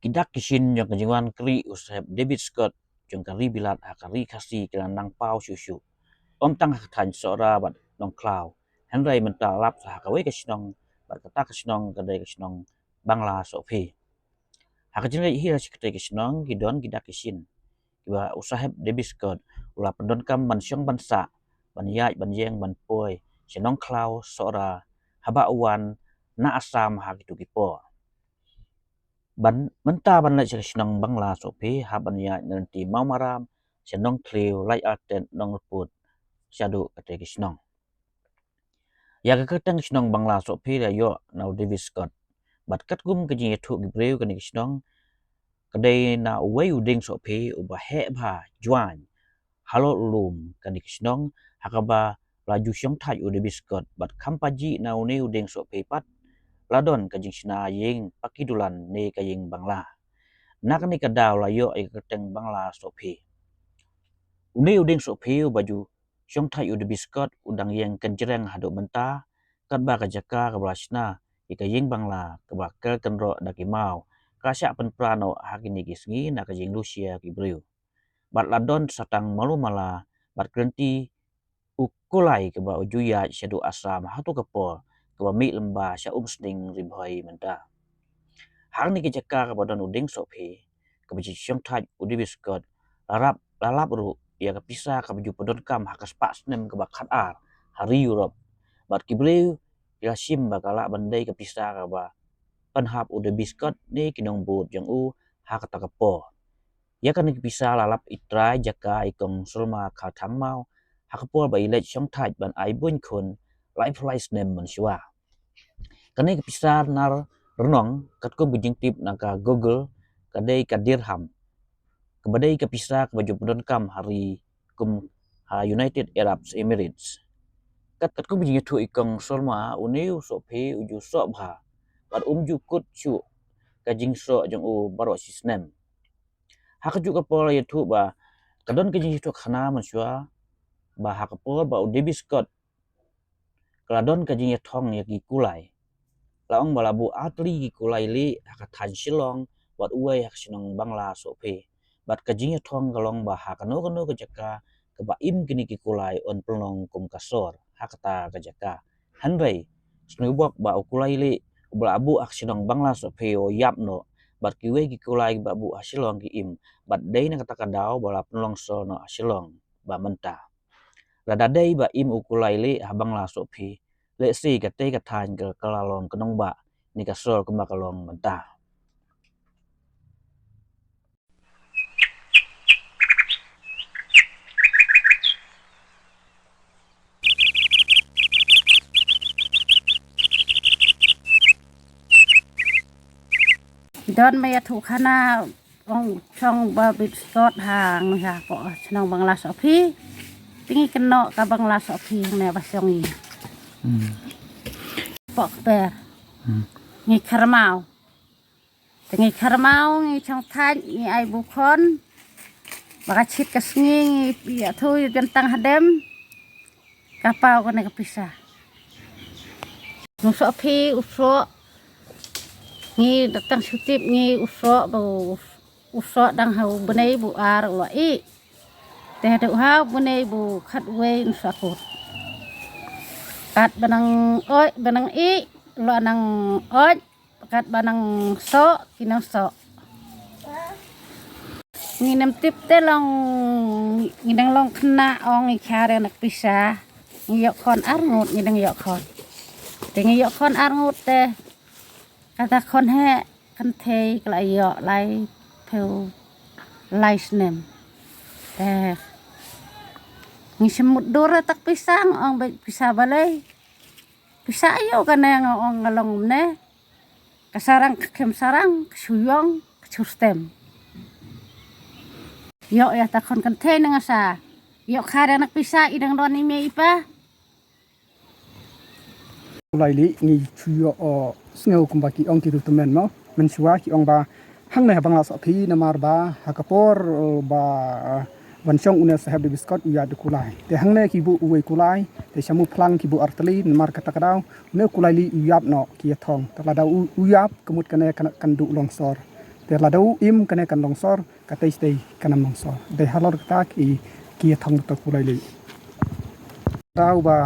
Kidak kisin yang kejiwan kri usahab David Scott jong kari bilat akari kasi kelan nang pau syusyu. Om tang hakatan sora bat nong klau. Henry mentalap sahakawe kesinong bat kata kesinong kadai kesinong Bangla sopi. Hakajin hi kadai kesinong gidon kidak kisin. Kiba usahab David Scott ula pendon kam bansyong bansa ban yai ban yeng ban poi senong klau sora haba uwan na asam hak itu kipo. Ban menta ban lai senong Bangla sopi haban ya nanti mau maram senong kliu lai aten nong put syadu kate kisnong ya kakatang kisnong Bangla sopi la yo nau David Scott bat kat gum ke ji thu gibreu kan kisnong kadai na wei uding sopi uba he ba juan halo lum kan kisnong hakaba laju syong thai u David Scott bat kampaji nau ne uding sopi pat ladon kajing sina yeng pakidulan ne kayeng Bangla nak ni kadaw la yo ai kateng Bangla sopi uni uding sopi baju syong thai u David Scott udang yeng kenjereng hadok menta kat ba kajaka kablasna ikayeng Bangla kabakal kenro dakimau kasya penprano hakini kisngi na kajing Rusia kibreu bat ladon satang malu mala bat krenti ukulai keba ujuya syadu asam hatu kepo keba mi lemba sya sning ribhoi menta hang ni kajaka kabadon uding sopi kebaji syong thai u David Scott lalap ru ia kapisa kabaju podon kam hakas pas nem ke bakat ar hari Europe bat kibreu ya sim bakala bandai kapisa kaba panhap u David Scott ni kinong bot jang u hakata kepo ya kan kapisa lalap itrai jaka ikong sulma khathang mau hakapol ba ilet syong thai ban ai bun khun lai price nem man shwa kani kapisa nar renong katkom bijing tip naka Google kadai kadirham kebadai kapisa kabaju podon kam hari kum United Arab Emirates kat kum bijing thu ikong solma uneu sopi uju so bha bat jukut chu kajing so jong u baro sisnem hakaju kapol ya thu ba kadon kajing thu khana manshwa ba hakapol ba David Scott kaladon kajing ya thong ya gikulai laong balabu atli gikulai li hakathan silong wat uai haksinong Bangla sopi bat kajing ya thong kalong ba hakano kajaka keba im kini kikulai on pelong kum kasor hakata kajaka hanrei snubok ba ukulai li ubla abu aksinong Bangla sopi o yapno bat kiwe kikulai ba bu asilong ki im bat dei na kata kadau bala pelong so no asilong ba menta rada dei ba im ukulai li ha Bangla sopi le si kate kathan ke kalalong kenong ba ni kasor kuma kalong menta Don maya thu khana ong chong ba David Scott hang ya ko chnong Bangla sopi tingi keno ka Bangla sopi ne basongi pok per ngi kharmau tingi kharmau ngi chong thai ngi ai bukhon baka chit kasngi ya thu jentang hadem kapau kone kapisa nu sopi usro ngi datang sutip ngi usro dang hau benai bu ar ulai teh du hau benai bu khat we sakut kat banang oi banang i lo nang oi kat banang so kinang so ngi nem tip te long ngi dang long khna ong ngi khare nak pisa ngi yok khon ar ngut ngi dang yok khon te ngi yok khon ar ngut te kata kon he kan thei klai yo lai theo lai snem te ngi semut dora tak pisang ong bisa balai bisa yo kana ong ngalong ne kasarang kem sarang suyong chustem yo ya ta kon kan thei nang sa yo khare nak pisa idang don ni me ipa lai li ngi chuyo o sneu kumbaki ong ki tumen ma menshwa ki ong ba hang ne Bangla sopi namar ba hakapor ba wansong una sahab David Scott uya de kulai te hang ne ki bu uwe kulai te samu plang ki bu artli namar kata kadau ne kulai li uyap no ki thong ta da uyap kemut kane kan du longsor แต่ละดูอิมกันกันลงซอร์กะเตสเตกันนำลงซอร์ได้ฮัลโหลกะตากีทองตะกุไลลีดาวบา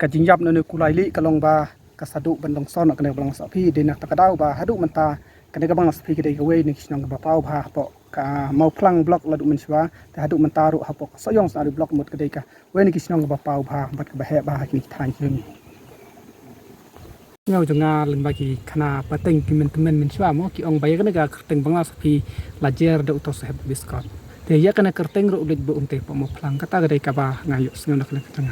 กะจิงยับนนกุไลลีกะลงบากะสะดุบันลงซอนกันบังสะพีเดนักตะกะดาวบาหะดุมันตากันกะบังสะพีกะได้กะเวนิกชนองกะบะเปาพาปอกะเมาพลังบล็อกละดุมันชวาแต่หะดุมันตารุหะปอกสะยองสะดุบล็อกหมดกะได้กะเวนิกชนองกะบะเปาพาบัดกะบะแฮบากินทานจึงเงาจงาลันบากีขนาปะเต็งกิมันมันชวามอกิองใบกันกะเต็งบังสะพีลาเจอร์ดอุตสะบบิสกอตแต่ยะกันกะเต็งรุอุดบุอุนเตปะมอพลังกะตากะได้กะบางายุสงนักนักจัง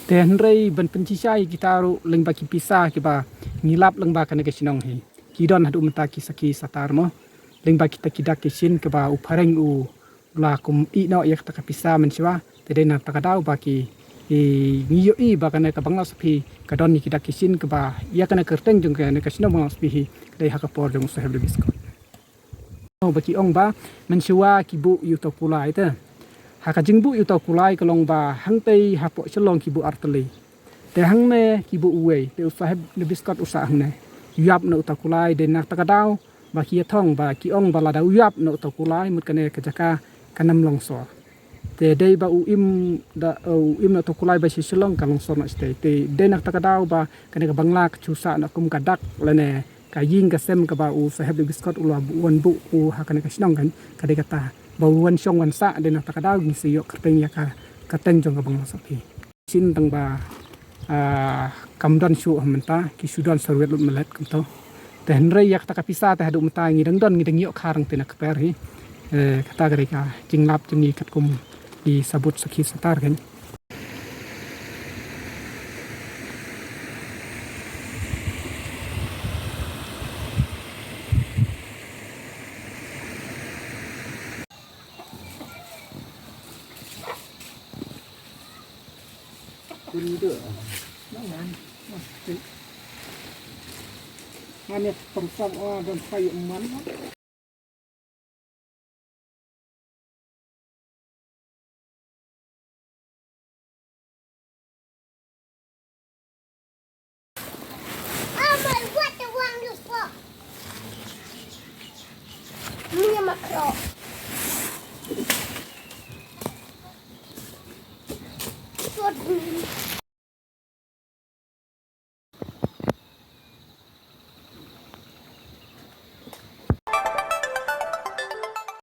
แต่หันไรบันเป็นชิชายกิตารุลังบากิพิซากิบางีลับลังบากันกะชินองฮีกีดอนหะดุมันตากิสกีสตาร์มอลังบากิตะกิดักกิชินกะบาอุพารงอูลาคุมอีเนาะยะตะกะพิซามันชวาแต่ได้นักตะกะดาวบากีงีโยอีบากันกะบังลาสพีกะดอนนิกิดักกิชินกะบายะกันกะเต็งจงกันกะชินองบังลาสพีฮีได้ฮะกะปอร์จงสะเฮบบิสกอตบากีองบามันชวากิบุยูตอกุลายเตหากจิงบุอยู่ตอกุลายกลองบาหังเตยหาปอฉลองกิบุอัรตลีแต่หังเนกิบุอเวเตอุสาเฮบนบิสกอตอุสาหังเนยับนตอกุลายเดนักตะกะดาวบากีท่องบากีองบาลาดายับนตอกุลายมุดกันเนกะจักากันนำลองซอแต่ได้บาอุอิมดาอิมนตอกุลายบาชิฉลองกันลองซอนะสเตเตเดนักตะกะดาวบากันเนกะบังลากชูสะนะกุมกะดักละเนกะยิงกะเซมกะบาอุสาเฮบนบิสกอตอุลาบุวันบุอูหากันเนกะฉนองกันกะเดกะตาบาวันช่องวันสะเดนักตะกะดาวกิสิยกะเต็งยะกะเต็งจงกะบังลาสพีชินตังบากำดอนชูมันตากิสุดอนสรเวลุมเมล็ดกัมโตแต่หันไรยักตะกะพิซาแต่หะดุมตางีดังดอนงีดังยอคารังเตนักเปรฮีกะตากะเรกาจิงลับจิงงีกัดกุมดีสะบุตสะคีสตาร์กันคุณเด้อน้องมันมาเนี่ยต้องซ่อมโดนไฟมันWhat the one you for? Me and my claw. What?